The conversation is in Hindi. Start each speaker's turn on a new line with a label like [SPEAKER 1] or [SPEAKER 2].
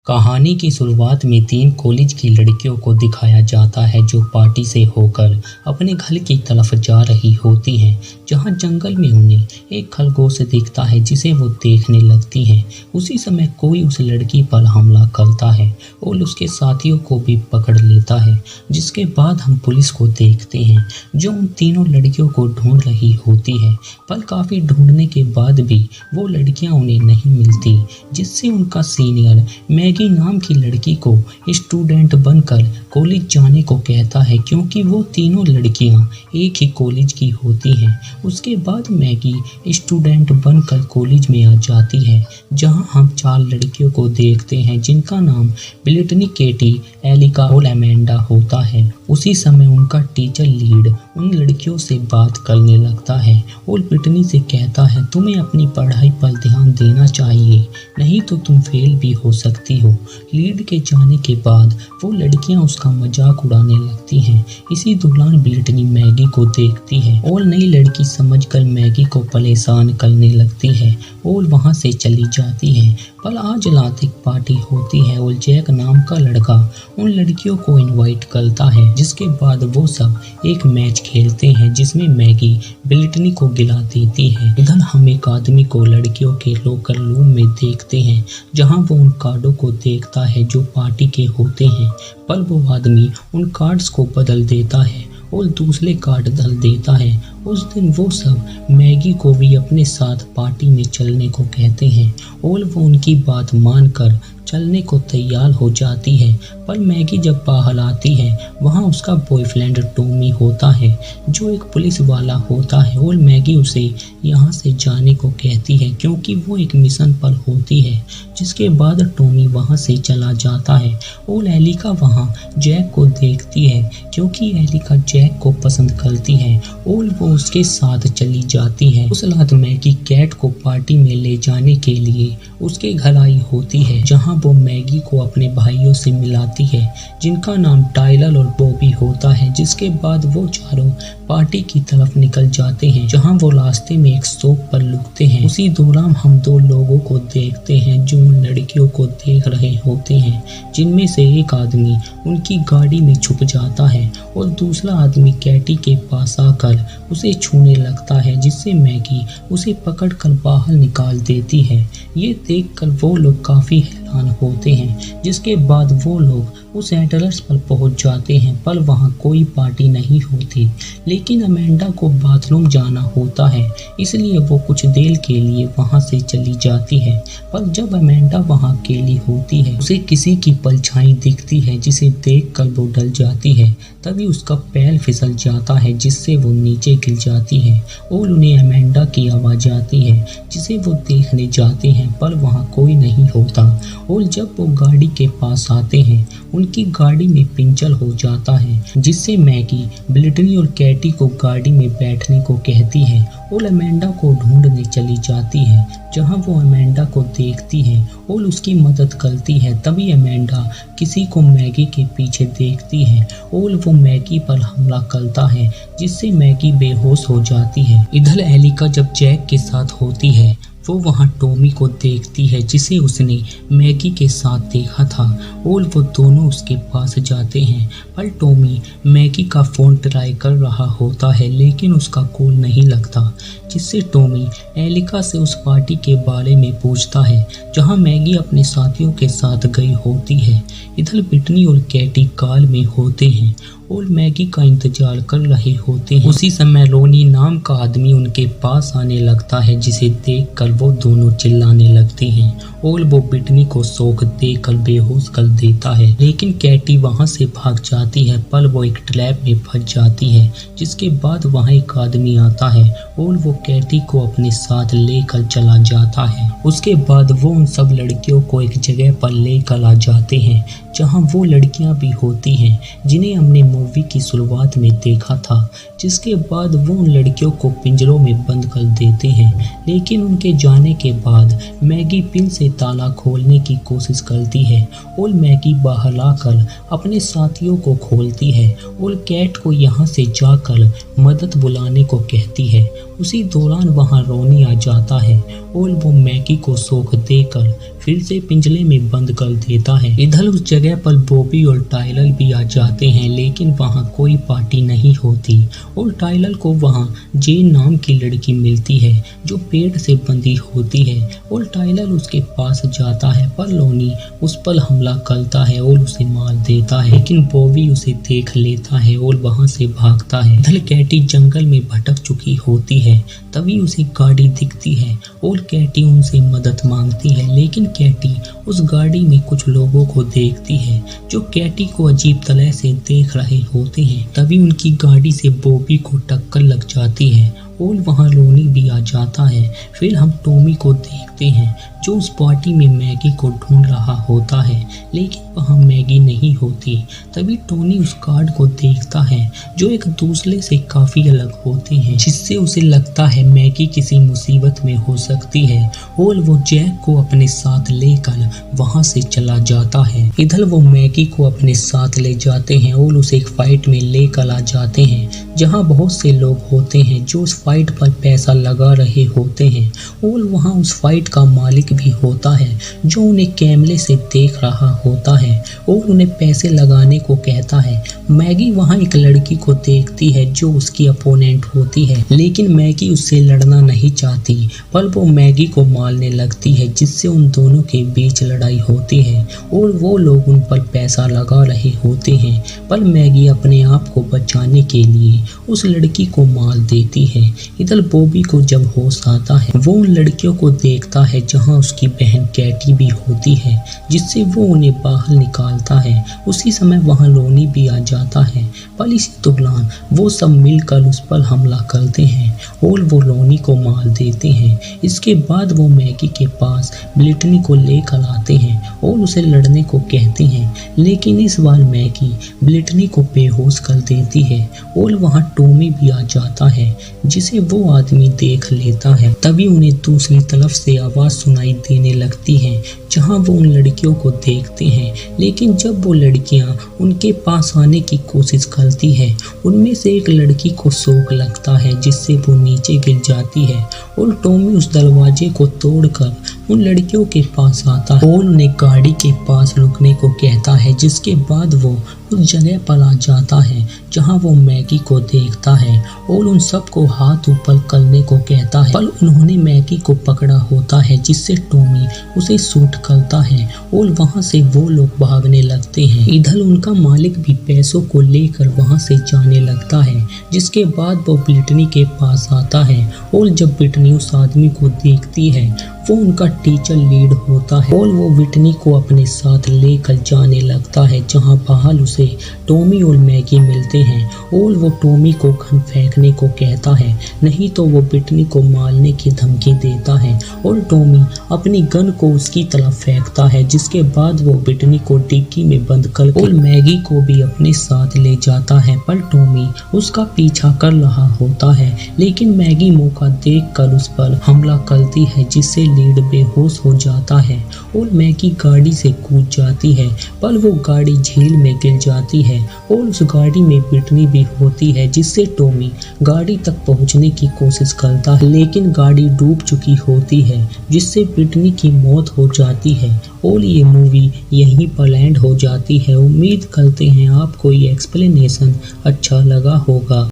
[SPEAKER 1] कहानी की शुरुआत में 3 कॉलेज की लड़कियों को दिखाया जाता है जो पार्टी से होकर अपने घर की तरफ जा रही होती हैं, जहां जंगल में उन्हें एक खरगोश दिखता है जिसे वो देखने लगती हैं। उसी समय कोई उस लड़की पर हमला करता है और उसके साथियों को भी पकड़ लेता है, जिसके बाद हम पुलिस को देखते हैं जो उन तीनों लड़कियों को ढूंढ रही होती है। पर काफ़ी ढूंढने के बाद भी वो लड़कियां उन्हें नहीं मिलती, जिससे उनका सीनियर मैगी नाम की लड़की को स्टूडेंट बनकर कॉलेज जाने को कहता है, क्योंकि वो तीनों लड़कियां एक ही कॉलेज की होती हैं। उसके बाद मैगी स्टूडेंट बनकर कॉलेज में आ जाती है, जहां हम 4 लड़कियों को देखते हैं जिनका नाम ब्रिटनी, केटी, एलिका और एमेंडा होता है। उसी समय उनका टीचर लीड उन लड़कियों से बात करने लगता है और ब्रिटनी से कहता है, तुम्हें अपनी पढ़ाई पर ध्यान देना चाहिए, नहीं तो तुम फेल भी हो सकती हो। लीड के जाने के बाद वो लड़कियां उसका मजाक उड़ाने लगती हैं। इसी दौरान ब्रिटनी मैगी को देखती है और नई लड़की समझकर मैगी को परेशान करने लगती है और वहां से चली जाती है। पर आज रात एक पार्टी होती है और जैक नाम का लड़का उन लड़कियों को इनवाइट करता है, जिसके बाद वो सब एक मैच खेलते हैं जिसमें मैगी ब्रिटनी को गिरा देती है। इधर हम एक आदमी को लड़कियों के लॉकर रूम में देखते हैं, जहां वो उन कार्डों को देखता है जो पार्टी के होते हैं। पर वो आदमी उन कार्ड्स को बदल देता है और दूसरे कार्ड डाल देता है। उस दिन वो सब मैगी को भी अपने साथ पार्टी में चलने को कहते हैं और वो उनकी बात मानकर चलने को तैयार हो जाती है। पर मैगी जब बाहर आती है, वहाँ उसका बॉयफ्रेंड टॉमी होता है जो एक पुलिस वाला होता है और मैगी उसे यहाँ से जाने को कहती है क्योंकि वो एक मिशन पर होती है। जिसके बाद टॉमी वहाँ से चला जाता है और एलिका वहाँ जैक को देखती है, क्योंकि एलिका जैक को पसंद करती है और वो उसके साथ चली जाती है। उस रात मैगी कैट को पार्टी में ले जाने के लिए उसके घर आई होती है, जहाँ वो मैगी को अपने भाइयों से मिलाती है जिनका नाम टाइलर और बॉबी होता है। जिसके बाद वो चारों पार्टी की तरफ निकल जाते हैं, जहां वो रास्ते में एक शॉप पर रुकते हैं। उसी दौरान हम 2 लोगों को देखते हैं जो उन लड़कियों को देख रहे होते हैं, जिनमें से एक आदमी उनकी गाड़ी में छुप जाता है और दूसरा आदमी कैटी के पास आकर उसे छूने लगता है, जिससे मैगी उसे पकड़कर बाहर निकाल देती है। ये देखकर वो लोग काफी हैरान होते हैं। जिसके बाद वो लोग उस एड्रेस पर पहुंच जाते हैं, पर वहां कोई पार्टी नहीं होती। लेकिन अमेंडा को बाथरूम जाना होता है, इसलिए वो कुछ देर के लिए वहां से चली जाती है। पर जब अमेंडा वहां अकेली होती है, उसे किसी की परछाई दिखती है, जिसे देखकर वो डर जाती है। तभी उसका पैर फिसल जाता है, जिससे वो नीचे गिर जाती है और उन्हें अमेंडा की आवाज आती है, जिसे वो देखने जाते हैं, पर वहां कोई नहीं होता। और जब वो गाड़ी के पास आते हैं, उनकी गाड़ी में पंचर हो जाता है, जिससे मैगी ब्रिटनी और कैटी को गाड़ी में बैठने को कहती है और अमेंडा को ढूंढने चली जाती है, जहां वो अमेंडा को देखती है और उसकी मदद करती है। तभी अमेंडा किसी को मैगी के पीछे देखती है और वो मैगी पर हमला करता है, जिससे मैगी बेहोश हो जाती है। इधर एलिका जब जैक के साथ होती है, वो वहाँ टॉमी को देखती है जिसे उसने मैगी के साथ देखा था और वो दोनों उसके पास जाते हैं। पर टॉमी मैगी का फ़ोन ट्राई कर रहा होता है, लेकिन उसका कॉल नहीं लगता, जिससे टॉमी एलिका से उस पार्टी के बारे में पूछता है जहाँ मैगी अपने साथियों के साथ गई होती है। इधर ब्रिटनी और कैटी कार में होते हैं और मैगी का इंतजार कर रहे होते हैं। उसी समय रोनी नाम का आदमी उनके पास आने लगता है, जिसे देखकर वो दोनों चिल्लाने लगती हैं और वो ब्रिटनी को शॉक देकर बेहोश कर देता है। लेकिन कैटी वहां से भाग जाती है, पर वो एक ट्रैप में फंस जाती है। जिसके बाद वहां एक आदमी आता है और वो कैटी को अपने साथ लेकर चला जाता है। उसके बाद वो उन सब लड़कियों को एक जगह पर लेकर आ जाते हैं, जहां वो लड़कियां भी होती हैं जिन्हें हमने मूवी की शुरुआत में देखा था। जिसके बाद वो उन लड़कियों को पिंजरों में बंद कर देते हैं, लेकिन उनके जाने के बाद मैगी पिन से ताला खोलने की कोशिश करती है और मैगी बाहर आकर अपने साथियों को खोलती है और कैट को यहाँ से जाकर मदद बुलाने को कहती है। उसी दौरान वहाँ रोनी आ जाता है और वो मैगी को शॉक देकर फिर से पिंजरे में बंद कर देता है। इधर उस जगह पर बॉबी और टाइलर भी आ जाते हैं, लेकिन वहाँ कोई पार्टी नहीं होती और टाइलर को वहाँ जेन नाम की लड़की मिलती है जो पेड़ से बंधी होती है और टाइलर उसके पास जाता है, पर लोनी उस पर हमला करता है और उसे मार देता है। लेकिन बॉबी उसे देख लेता है और वहाँ से भागता है। इधर कैटी जंगल में भटक चुकी होती है, तभी उसे गाड़ी दिखती है और कैटी उनसे मदद मांगती है, लेकिन कैटी उस गाड़ी में कुछ लोगों को देखती है जो कैटी को अजीब तरह से देख रहे होते हैं। तभी उनकी गाड़ी से बॉबी को टक्कर लग जाती है और वहाँ लोनी भी आ जाता है। फिर हम टॉमी को देखते हैं जो उस पार्टी में मैगी को ढूंढ रहा होता है, लेकिन वहाँ मैगी नहीं होती। तभी टोनी उस कार्ड को देखता है जो एक दूसरे से काफी अलग होते हैं, जिससे उसे लगता है मैगी किसी मुसीबत में हो सकती है और वो जैक को अपने साथ लेकर वहाँ से चला जाता है। इधर वो मैगी को अपने साथ ले जाते हैं और उसे एक फाइट में लेकर आ जाते हैं जहाँ बहुत से लोग होते हैं जो उस फाइट पर पैसा लगा रहे होते हैं और वहाँ उस फाइट का मालिक भी होता है जो उन्हें कैमरे से देख रहा होता है और उन्हें पैसे लगाने को कहता है। मैगी वहाँ एक लड़की को देखती है जो उसकी अपोनेंट होती है, लेकिन मैगी उससे लड़ना नहीं चाहती, पर वो मैगी को मारने लगती है, जिससे उन दोनों के बीच लड़ाई होती है और वो लोग उन पर पैसा लगा रहे होते हैं। पर मैगी अपने आप को बचाने के लिए उस लड़की को मार देती है। इधर बॉबी को जब होश आता है वो उन लड़कियों को देखता है जहाँ उसकी बहन कैटी भी होती है, जिससे वो उन्हें बाहर निकालता है। उसी समय वहाँ लोनी भी आ जाता है, पर इसी दौरान वो सब मिलकर उस पर हमला करते हैं और वो लोनी को मार देते हैं। इसके बाद वो मैगी के पास ब्लिटनी को लेकर आते हैं और उसे लड़ने को कहते हैं, लेकिन इस बार मैगी ब्लिटनी को बेहोश कर देती है और वहाँ टॉमी भी आ जाता है, जिसे वो आदमी देख लेता है। तभी उन्हें दूसरी तरफ से आवाज सुनाई देने लगती है जहाँ वो उन लड़कियों को देखते हैं, लेकिन जब वो लड़कियाँ उनके पास आने की कोशिश करती है उनमें से एक लड़की को शॉक लगता है, जिससे वो नीचे गिर जाती है और टॉमी उस दरवाजे को तोड़कर उन लड़कियों के पास आता है और उन्हें गाड़ी के पास रुकने को कहता है, जिसके बाद वो उस जगह पर आ जाता है जहाँ वो मैगी को देखता है और उन सबको हाथ ऊपर करने को कहता है, पर उन्होंने मैगी को पकड़ा होता है, जिससे टॉमी उसे शूट करता है और वहाँ से वो लोग भागने लगते हैं। इधर उनका मालिक भी पैसों को लेकर वहाँ से जाने लगता है, जिसके बाद वो ब्रिटनी के पास आता है और जब ब्रिटनी उस आदमी को देखती है वो उनका टीचर लीड होता है और वो ब्रिटनी को अपने साथ लेकर जाने लगता है, जहाँ बाहर उसे टॉमी और मैगी मिलते हैं और वो टॉमी को गन फेंकने को कहता है, नहीं तो वो ब्रिटनी को मारने की धमकी देता है और टॉमी अपनी गन को उसकी तरफ फेंकता है, जिसके बाद वो ब्रिटनी को डिग्गी में बंद कर और मैगी को भी अपने साथ ले जाता है, पर टॉमी उसका पीछा कर रहा होता है, लेकिन मैगी मौका देखकर उस पर हमला करती है, जिससे लीड बेहोश हो जाता है और मैगी गाड़ी से कूद जाती है, पर वो गाड़ी झील में गिर जाती है और उस गाड़ी में ब्रिटनी भी होती है, जिससे टॉमी गाड़ी तक पहुंचने की कोशिश करता है, लेकिन गाड़ी डूब चुकी होती है, जिससे ब्रिटनी की मौत हो जाती है और ये मूवी यहीं पर एंड हो जाती है। उम्मीद करते हैं आपको ये एक्सप्लेनेशन अच्छा लगा होगा।